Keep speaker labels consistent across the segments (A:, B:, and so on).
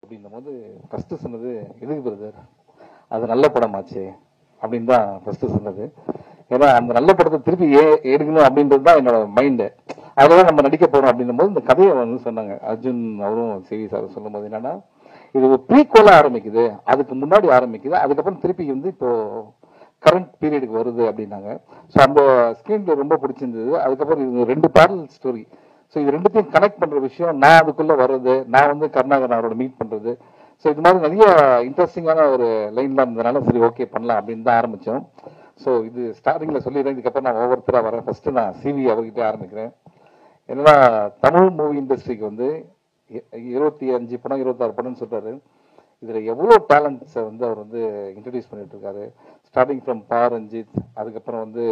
A: அப்படின்னும் போது ஃபர்ஸ்ட் சொன்னது எதுக்கு பிரதர் அது நல்ல படமாச்சு அப்படின்னு தான் ஃபர்ஸ்ட் சொன்னது. ஏன்னா அந்த நல்ல படத்தை திருப்பி எடுக்கணும் அப்படின்றது தான் என்னோட மைண்டு. அதெல்லாம் நம்ம நடிக்க போறோம் அப்படின்னும் போது இந்த கதையை வந்து சொன்னாங்க அர்ஜுன் அவரும் சிவி சார் சொல்லும் போது என்னன்னா இது ஒரு ப்ரீக்வலா ஆரம்பிக்குது, அதுக்கு முன்னாடி ஆரம்பிக்குது, அதுக்கப்புறம் திருப்பி வந்து இப்போ கரண்ட் பீரியடுக்கு வருது அப்படின்னாங்க. ஸோ அந்த ஸ்கிரீன்ல ரொம்ப பிடிச்சிருந்தது. அதுக்கப்புறம் இது 2 பேரல் ஸ்டோரி. ஸோ இது ரெண்டுத்தையும் கனெக்ட் பண்ற விஷயம், நான் அதுக்குள்ள வர்றது, நான் வந்து கருணாகரன் அவரோட மீட் பண்றது, ஸோ இது மாதிரி நிறைய இன்ட்ரெஸ்டிங்கான ஒரு லைன்லாம் இருந்ததுனால சரி ஓகே பண்ணலாம் அப்படின்னு தான் ஆரம்பிச்சோம். ஸோ இது ஸ்டார்டிங்ல சொல்லிடுறேன், இதுக்கப்புறம் நான் ஒவ்வொருத்தரா வரேன். ஃபர்ஸ்ட் நான் சிவி அவர்கிட்ட ஆரம்பிக்கிறேன். என்னன்னா தமிழ் மூவி இண்டஸ்ட்ரிக்கு வந்து 25 படம் 26 படம்னு சொல்றாரு. இதுல எவ்வளவு டேலண்ட்ஸை வந்து அவர் வந்து இன்ட்ரடியூஸ் பண்ணிட்டு இருக்காரு. ஸ்டார்டிங் ஃப்ரம் பா ரஞ்சித், அதுக்கப்புறம் வந்து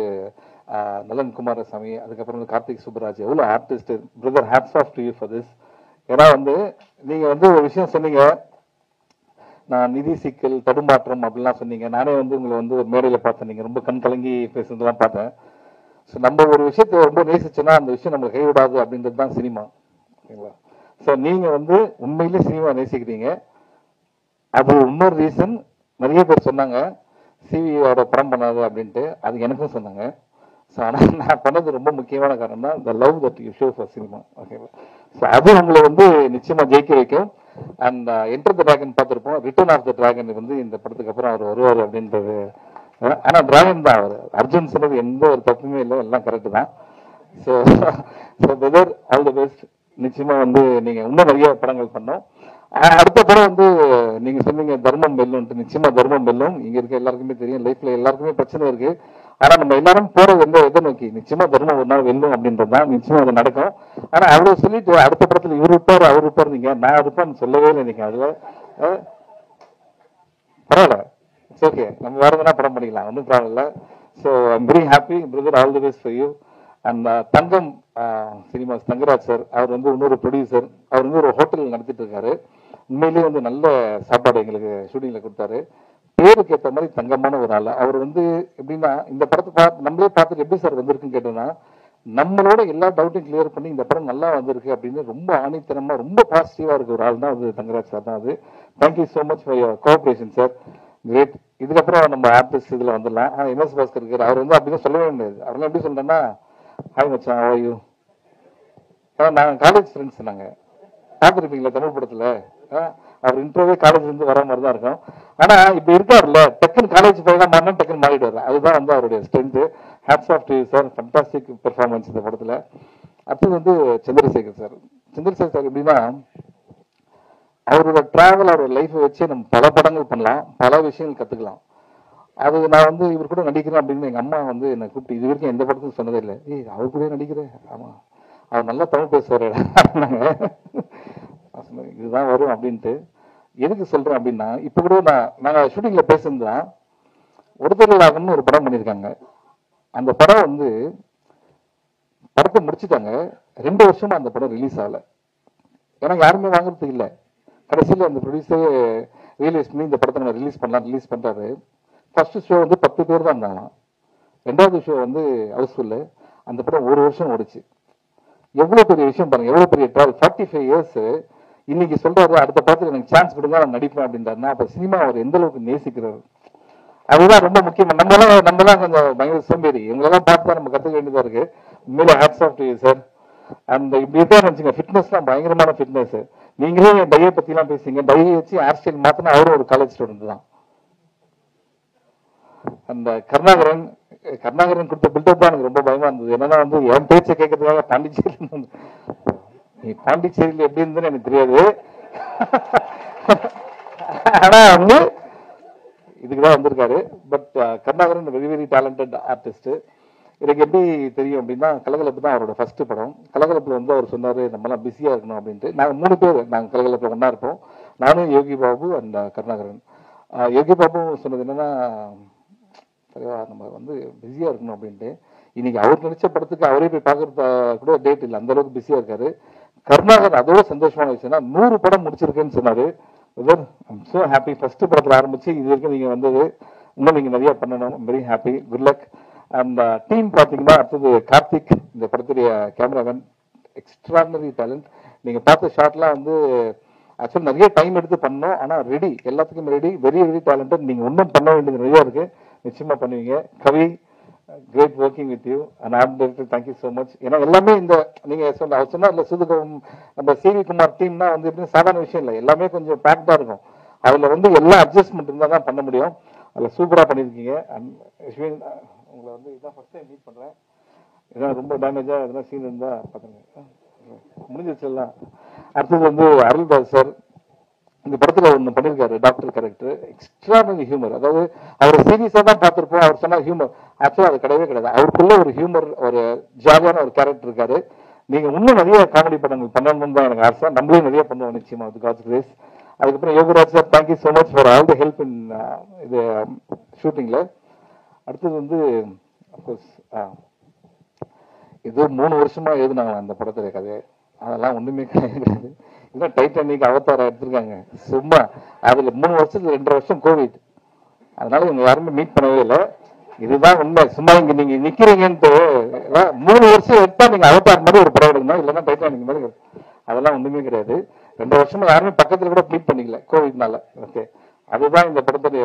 A: நலன் குமாரசாமி, அதுக்கப்புறம் வந்து கார்த்திக் சுப்பராஜ், எவ்வளவு artist. Brother hats off to you for this. ஏன்னா வந்து நீங்க வந்து ஒரு விஷயம் சொன்னீங்க, நான் நிதி சிக்கல் தடுமாற்றம் அப்படிலாம் சொன்னீங்க. நானே வந்து உங்களை வந்து ஒரு மேடையில பார்த்தேன், நீங்க ரொம்ப கண் கலங்கி பேசுறதெல்லாம் பார்த்தேன். ஸோ நம்ம ஒரு விஷயத்தை ரொம்ப நேசிச்சோன்னா அந்த விஷயம் நம்ம கைவிடாது அப்படின்றது தான் சினிமா, ஓகேங்களா? ஸோ நீங்க வந்து உண்மையிலே சினிமா நேசிக்கிறீங்க. அது இன்னொரு ரீசன், நிறைய பேர் சொன்னாங்க சிவியோட படம் பண்ணாது அப்படின்ட்டு, அது எனக்கும் சொன்னாங்க. ஸோ ஆனால் நான் பண்ணது ரொம்ப முக்கியமான காரணம் தான் the love that you show for cinema, ஓகேவா? ஸோ அது உங்களை வந்து நிச்சயமா ஜெயிக்க வைக்கும். அண்ட் என்டர் த டிராகன் பார்த்துருப்போம், ரிட்டர்ன் ஆஃப் த டிராகன் வந்து இந்த படத்துக்கு அப்புறம் அவர் வருவார் அப்படின்றது. ஆனா டிராகன் தான் அவர், அர்ஜுன் சொன்னது எந்த ஒரு தப்புமே இல்லை, எல்லாம் கரெக்டு தான். So brother all the best. நிச்சயமா வந்து நீங்க இன்னும் நிறைய படங்கள் பண்ணோம். அடுத்த படம் வந்து நீங்க சொன்னீங்க தர்மம் வெல்லும்ட்டு, நிச்சயமா தர்மம் வெல்லும். இங்க இருக்க எல்லாருக்குமே தெரியும், லைஃப்ல எல்லாருக்குமே பிரச்சனை இருக்கு. ஆனா நம்ம எல்லாரும் போறது எதை நோக்கி, நிச்சயமா தர்மம் ஒரு நாள் வெல்லும் அப்படின்றது தான். நிச்சயமா அது நடக்கும். ஆனா அவ்வளவு சொல்லிட்டு அடுத்த படத்துல இவர் இருப்பாரு அவர் இருப்பாரு, நீங்க நான் இருப்பான்னு சொல்லவே இல்லை. நீங்க அதுல பரவாயில்ல, இட்ஸ் ஓகே, நம்ம வேற எதனா படம் பண்ணிக்கலாம், ஒன்றும் ப்ராப்ளம் இல்லை. So I'm very happy brother, all the best for you. And Thangam cinemas Thangaraj sir, அவர் வந்து இன்னொரு ப்ரொடியூசர், அவர் வந்து ஒரு ஹோட்டல் நடத்திட்டு இருக்காரு. உண்மையிலேயே வந்து நல்ல சாப்பாடு எங்களுக்கு ஷூட்டிங்ல கொடுத்தாரு. பேருக்கு ஏற்ற மாதிரி தங்கமான ஒரு ஆள். அவர் வந்து எப்படின்னா இந்த படத்தை நம்மளே பார்த்துட்டு எப்படி சார் வந்திருக்குன்னு கேட்டோம்னா, நம்மளோட எல்லா டவுட்டையும் கிளியர் பண்ணி இந்த படம் நல்லா வந்திருக்கு அப்படின்னு ரொம்ப ஆணித்தனமா ரொம்ப பாசிட்டிவா இருக்க ஒரு ஆள் தான் அது தங்கராஜ் சார் தான். அது thank you so much for your cooperation sir, great. இதுக்கப்புறம் நம்ம ஆர்டிஸ்ட் இதுல வந்துடலாம். எம்எஸ் பாஸ்கர் இருக்காரு, அவர் வந்து அப்படிதான் சொல்லவே முடியாது. அவரெல்லாம் எப்படி சொல்றேன்னா, ஹாய் மச்சான் ஹவ் ஆர் யூ. நாங்கள் காலேஜ் ஃப்ரெண்ட்ஸ், நாங்கள் பார்த்துருப்பீங்களா தமிழ் படத்துல, அவர் இன்ட்ரோவே காலேஜ்ல இருந்து வர மாதிரி தான் இருக்கும். ஆனா இப்ப இருக்காருல்ல, டக்குன்னு காலேஜ் போயெல்லாம் மாறினா டக்குன்னு மாறிடுவாரு. அதுதான் வந்து அவருடைய strength. Hats off to sir, fantastic performance இந்த படத்துல. அடுத்தது வந்து சந்திரசேகர் சார். சந்திரசேகர் சார் எப்படின்னா, அவரோட டிராவல் அவரோட லைஃப்பை வச்சு நம்ம பல படங்கள் பண்ணலாம், பல விஷயங்கள் கத்துக்கலாம். அது நான் வந்து இவர் கூட நடிக்கிறேன் அப்படின்னு எங்க அம்மா வந்து என்னை கூப்பிட்டு இது வரைக்கும் எந்த படத்துக்கும் சொன்னதே இல்லை. ஏய் அவர் கூட நடிக்கிறேன், ஆமா அவர் நல்லா தமிழ் பேசுவாரு இதுதான் வரும் அப்படின்ட்டு. எதுக்கு சொல்றேன் அப்படின்னா, இப்ப கூட நாங்க ஷூட்டிங்ல பேசியிருந்தா ஒருத்தர்களாகன்னு ஒரு படம் பண்ணியிருக்காங்க. அந்த படம் வந்து படத்தை முடிச்சுட்டாங்க, 2 வருஷமா அந்த படம் ரிலீஸ் ஆகல. ஏன்னா யாருமே வாங்குறதுக்கு இல்லை. கடைசியில் அந்த ப்ரொடியூசர் ரியலைஸ் பண்ணி இந்த படத்தை நம்ம ரிலீஸ் பண்றாரு. ஃபர்ஸ்ட் ஷோ வந்து 10 பேர் தான் இருந்தாங்க, 2வது ஷோ வந்து ஹவுஸ்ஃபுல்லு. அந்த படம் 1 வருஷம் ஓடிச்சு. எவ்வளவு பெரிய விஷயம் பாருங்க, எவ்வளவு பெரிய ட்ராவல். 45 இயர்ஸ் இன்னைக்கு சொல்றாரு அடுத்த படத்துல எனக்கு சான்ஸ் கொடுங்க நான் நடிப்பேன் அப்படின்றாருன்னா, அப்ப சினிமா அவர் எந்த அளவுக்கு நேசிக்கிறாரு, அதுதான் ரொம்ப முக்கியம். நம்மளாம் கொஞ்சம் பயங்கர சோம்பேறி, இவங்களெல்லாம் பார்த்து தான் நம்ம கத்துக்க வேண்டியதா இருக்கு. உண்மையில hats off to you sir. அந்த இப்படி தான் நினைச்சுங்க, ஃபிட்னஸ் தான் பயங்கரமான ஃபிட்னஸ். நீங்களே டையை பத்தி எல்லாம் பேசுங்க, டையை வச்சு ஹேர் ஸ்டைல் மாத்தினா அவரும் ஒரு காலேஜ் ஸ்டூடெண்ட் தான். அந்த கருணாகரன் கொடுத்த பில்டப் தான் எனக்கு ரொம்ப பயமா இருந்தது. என்னன்னா வந்து என் பேச்சை கேட்கறதுக்காக பாண்டிச்சேரியில் எப்படி இருந்ததுன்னு எனக்கு தெரியாது. ஆனா வந்து இதுக்குதான் வந்திருக்காரு. But Karunakaran very very talented artist. எனக்கு எப்படி தெரியும் அப்படின்னா, கலகலப்பு தான் அவரோட ஃபர்ஸ்ட் படம். கலகலப்புல வந்து அவர் சொன்னாரு நம்மலாம் பிஸியா இருக்கணும் அப்படின்ட்டு. நாங்கள் 3 பேர் நாங்கள் கலகலப்புல ஒன்னா இருப்போம், நானும் யோகி பாபு அண்ட் கருணாகரன். யோகி பாபு சொன்னது என்னன்னா, நம்ம வந்து பிஸியா இருக்கணும் அப்படின்ட்டு. இன்னைக்கு அவர் நடிச்ச படத்துக்கு அவரே போய் பார்க்கறது கூட டேட் இல்லை, அந்த அளவுக்கு பிஸியா இருக்காரு. கருணாகரன் அதோட சந்தோஷமான விஷயம்னா 100 படம் முடிச்சிருக்கேன்னு சொன்னாரு. So happy. ஃபர்ஸ்ட் படத்துல ஆரம்பிச்சு இது வரைக்கும் நீங்க வந்தது, இன்னும் நீங்க நிறைய பண்ணணும். Very happy, good luck. அந்த டீம் பாத்தீங்கன்னா, அடுத்தது கார்த்திக், இந்த படத்துடைய கேமராமேன், எக்ஸ்ட்ராடினரி டேலண்ட். நீங்க பார்த்த ஷாட்லாம் வந்து ஆக்சுவலி நிறைய டைம் எடுத்து பண்ணோம், ஆனா ரெடி, எல்லாத்துக்கும் ரெடி, வெரி வெரி டேலண்டட். நீங்க இன்னும் பண்ண வேண்டியது நிறைய இருக்கு, நிச்சயமா பண்ணுவீங்க. Kavi, great working with you and art director, thank you so much. ஏன்னா எல்லாமே இந்த நீங்க அவர் சொன்னா இல்லை சூதுகம் நம்ம சிவி குமார் டீம்னா வந்து எப்படி சாதாரண விஷயம் இல்லை, எல்லாமே கொஞ்சம் பேக்டா இருக்கும். அதுல வந்து எல்லா அட்ஜஸ்ட்மெண்ட் இருந்தால் தான் பண்ண முடியும். அதில் சூப்பராக பண்ணியிருக்கீங்க. அண்ட் யஷ்வின், உங்களை வந்து இதான் ஃபர்ஸ்ட் டைம் மீட் பண்ணுறேன். இதான் ரொம்ப டேமேஜாக எதனா சீன் இருந்தால் பார்த்துங்க, முடிஞ்சிச்சுலாம். அடுத்தது வந்து அருள்தாஸ் சார் இந்த படத்துல ஒண்ணு பண்ணிருக்காரு, டாக்டர் கேரக்டர், எக்ஸ்ட்ராடனரி ஹியூமர். அதாவது அவர் சீரியஸா தான் பார்த்திருப்போம், அவர் சொன்ன ஹியூமர் ஆக்சுவலா அது கிடையவே கிடையாது. அவருக்குள்ள ஒரு ஹியூமர், ஒரு ஜாலியான ஒரு கேரக்டர் இருக்காரு. நீங்க இன்னும் நிறைய காமெடி படங்கள் பண்ணணும்னு தான் எனக்கு ஆசை. நம்மளும் நிறைய பண்ணுவோம் நிச்சயமா, வித் காட்ஸ் கிரேஸ். அதுக்கப்புறம் Yogaraj sir, thank you so much for all the help in இது ஷூட்டிங்ல. அடுத்தது வந்து அப்கோர்ஸ் இது 3 வருஷமா எழுதுனாங்க அந்த படத்துல கதை, அதெல்லாம் ஒண்ணுமே கிடையாது. இல்லை டைட்டானிக் அவதாரம் எடுத்திருக்காங்க சும்மா, அதுல 3 வருஷத்துல 2.5 வருஷம் கோவிட், அதனால இவங்க யாருமே மீட் பண்ணவே இல்லை. இதுதான் உண்மை. சும்மா இங்க நீங்க நிக்கிறீங்கன்ட்டு 3 வருஷம் எடுத்தா நீங்க அவதார் மாதிரி ஒரு படம் எடுக்கணும், இல்லைன்னா டைட்டானிக் மாதிரி. அதெல்லாம் ஒண்ணுமே கிடையாது. 2 வருஷமா யாருமே பக்கத்துல கூட மீட் பண்ணிக்கல கோவிட்னால. ஓகே, அதுதான் இந்த படத்துடைய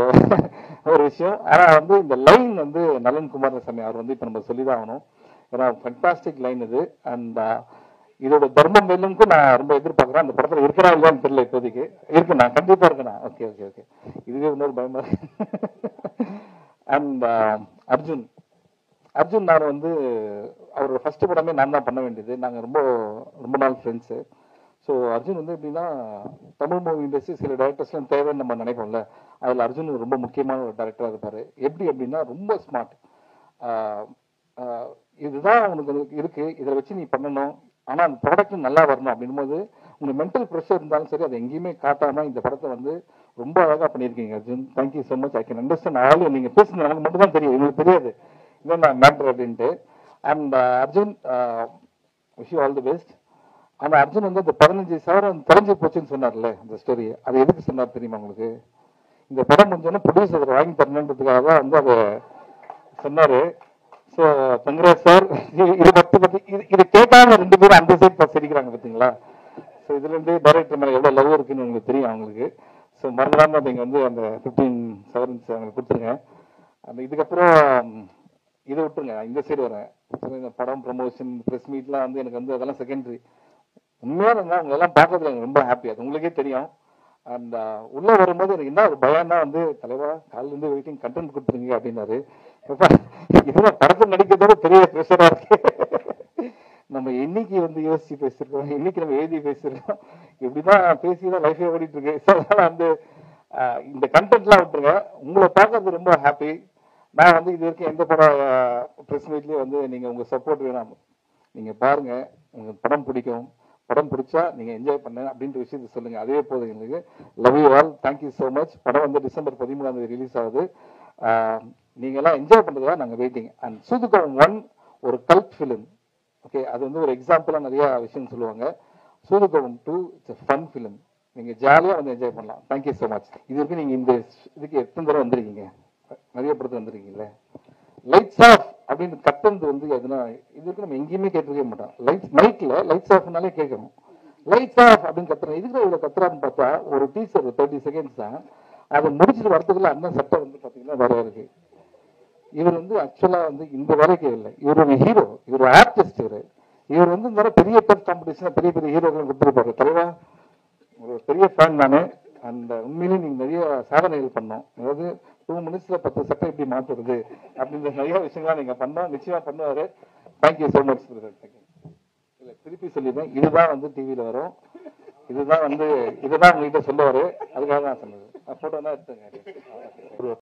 A: ஒரு விஷயம். ஆனா வந்து இந்த லைன் வந்து நலன் குமாரசாமி அவர் வந்து இப்ப நம்ம சொல்லிதான் ஆகணும். ஏன்னா ஃபண்டாஸ்டிக் லைன் இது. அண்ட் இதோட தர்மம் வெல்லும்க்கும் நான் ரொம்ப எதிர்பார்க்கிறேன். அந்த படத்துல இருக்கிறா இல்லையான்னு தெரியல, இப்போதைக்கு இருக்கு, நான் கண்டிப்பா இருக்கேன். ஓகே ஓகே ஓகே, இதுவே இன்னொரு பயமா இருக்கு. அண்ட் அர்ஜுன், அர்ஜுன் நான் வந்து அவரோட ஃபர்ஸ்ட் படமே நான் தான் பண்ண வேண்டியது. நாங்க ரொம்ப ரொம்ப நாள் ஃப்ரெண்ட்ஸு. ஸோ அர்ஜுன் வந்து எப்படின்னா, தமிழ் மூவி இண்டஸ்ட்ரி சில டேரக்டர்ஸ்லாம் தேவைன்னு நம்ம நினைப்போம்ல, அதில் அர்ஜுன் ரொம்ப முக்கியமான ஒரு டேரக்டராக இருப்பார். எப்படி அப்படின்னா ரொம்ப ஸ்மார்ட். இதுதான் உனக்கு இருக்கு, இதை வச்சு நீ பண்ணணும், ஆனால் அந்த ப்ராடக்ட் நல்லா வரணும் அப்படின்போது உங்களுக்கு மென்டல் ப்ரெஷர் இருந்தாலும் சரி அதை எங்கேயுமே காட்டாமல் இந்த படத்தை வந்து ரொம்ப அழகாக பண்ணியிருக்கீங்க Arjun. Thank you so much. I can understand all. நீங்கள் பேசுனது எனக்கு மட்டும் தான் தெரியும், எங்களுக்கு தெரியாது இதுதான் நான் மேட்ரு அப்படின்ட்டு. And Arjun, wish you all the best. ஆனால் அர்ஜுன் வந்து அந்த 15,000 தொலைஞ்சு போச்சுன்னு சொன்னார்ல, அந்த ஸ்டோரி அது எதுக்கு சொன்னார் தெரியுமா உங்களுக்கு? இந்த படம் முடிஞ்சோன்னா ப்ரொடியூசர் வாங்கி தரணுன்றதுக்காக தான் வந்து அதை சொன்னாரு. So congrat sir. இது பத்தி இது கேட்டாங்க 2 பேரும் அந்த சைட் சிரிக்கிறாங்க பார்த்தீங்களா? ஸோ இதுல இருந்து டைரக்டர் மேலே எவ்வளோ லவ் இருக்குன்னு உங்களுக்கு தெரியும் அவங்களுக்கு. ஸோ மறந்துடாம நீங்கள் வந்து அந்த 15,000 அவங்களுக்கு கொடுத்துருங்க. அந்த இதுக்கப்புறம் இதை விட்டுருங்க, இந்த சைடு வரேன். இந்த படம் ப்ரமோஷன் ப்ரெஸ் மீட்லாம் வந்து எனக்கு வந்து அதெல்லாம் செகண்டரி. உண்மையாக இருந்தால் உங்க எல்லாம் பார்க்கறதுல எனக்கு ரொம்ப ஹாப்பி, அது உங்களுக்கே தெரியும். அண்ட் உள்ள வரும்போது எனக்கு என்ன ஒரு பயம்னா வந்து, தலைவா காலில இருந்து வெயிட்டிங், கண்டென்ட் கொடுத்துருங்க அப்படின்னாரு. இதுதான் படத்தில் நடிக்கிறதோட பெரிய ப்ரெஷரா இருக்கு. நம்ம என்னைக்கு வந்து யோசிச்சு பேசிருக்கோம், இன்னைக்கு நம்ம எழுதி பேசிருக்கோம், இப்படிதான் பேசிதான் லைஃபே ஓடிட்டு இருக்கு. அதனால வந்து இந்த கண்டென்ட்லாம் விட்டுருங்க, உங்களை பார்க்கறது ரொம்ப ஹாப்பி. நான் வந்து இது வரைக்கும் எந்த படம் ப்ரெஸ் மீட்லயும் வந்து நீங்க உங்க சப்போர்ட் வேணாம், நீங்க பாருங்க, உங்களுக்கு படம் பிடிக்கும், படம் பிடிச்சா நீங்க என்ஜாய் பண்ண அப்படின்ற விஷயத்த சொல்லுங்க, அதுவே போதும் எங்களுக்கு. Love you all, thank you so much. படம் வந்து டிசம்பர் 13 ரிலீஸ் ஆகுது. நீங்க எல்லாம் என்ஜாய் பண்றதா நாங்க வெயிட்டிங். அண்ட் சூதுகம் 1 ஒரு கல்ட் ஃபிலிம். ஓகே, அது வந்து ஒரு எக்ஸாம்பிளா நிறைய விஷயம் சொல்லுவாங்க. சூதுகம் 2 இட்ஸ் ஃபன் ஃபிலிம். நீங்க ஜாலியா வந்து என்ஜாய் பண்ணலாம். Thank you so much. இது வரைக்கும் நீங்க இந்த இதுக்கு எத்தனை தடவை வந்திருக்கீங்க? நிறைய படத்துல வந்திருக்கீங்களே. லைட்ஸ் ஆஃப் அப்படின்னு கட்டந்து வந்து எதுனா இது வரைக்கும் நம்ம எங்கேயுமே கேட்டிருக்கவே மாட்டோம். லைட்ஸ் மைக்ல லைட்ஸ் ஆஃப்னாலே கேட்கணும், லைட்ஸ் ஆஃப் அப்படின்னு கத்துறோம். இதுக்கு இவ்வளவு கத்துறான்னு பார்த்தா ஒரு டீசர் 30 செகண்ட்ஸ் தான். அதை முடிச்சுட்டு வரதுக்குள்ள அந்த சட்டம் வந்து பாத்தீங்கன்னா வேற இருக்கு. இவர் வந்து ஆக்சுவலா வந்து இந்த வேலைக்கு இல்லை, இவர் ஒரு ஹீரோ, இவர் ஆர்டிஸ்ட். இவர் வந்து இந்த பெரிய டெஸ்ட் காம்படிஷன் பெரிய பெரிய ஹீரோக்கள் கொடுத்துருப்பாரு. தலைவா ஒரு பெரிய ஃபேன் நானு. அந்த உண்மையிலேயே நீங்க நிறைய சாதனைகள் பண்ணோம். அதாவது 2 மினிட்ஸ்ல 10 சட்டம் எப்படி மாத்துறது அப்படின்ற நிறைய விஷயங்களா நீங்க பண்ணோம், நிச்சயமா பண்ணுவாரு. Thank you so much. இல்ல திருப்பி சொல்லிடுறேன், இதுதான் வந்து டிவியில வரும், இதுதான் வந்து இதுதான் உங்ககிட்ட சொல்லுவாரு, அதுக்காக தான் சொன்னது. போட்டோ தான் எடுத்துங்க.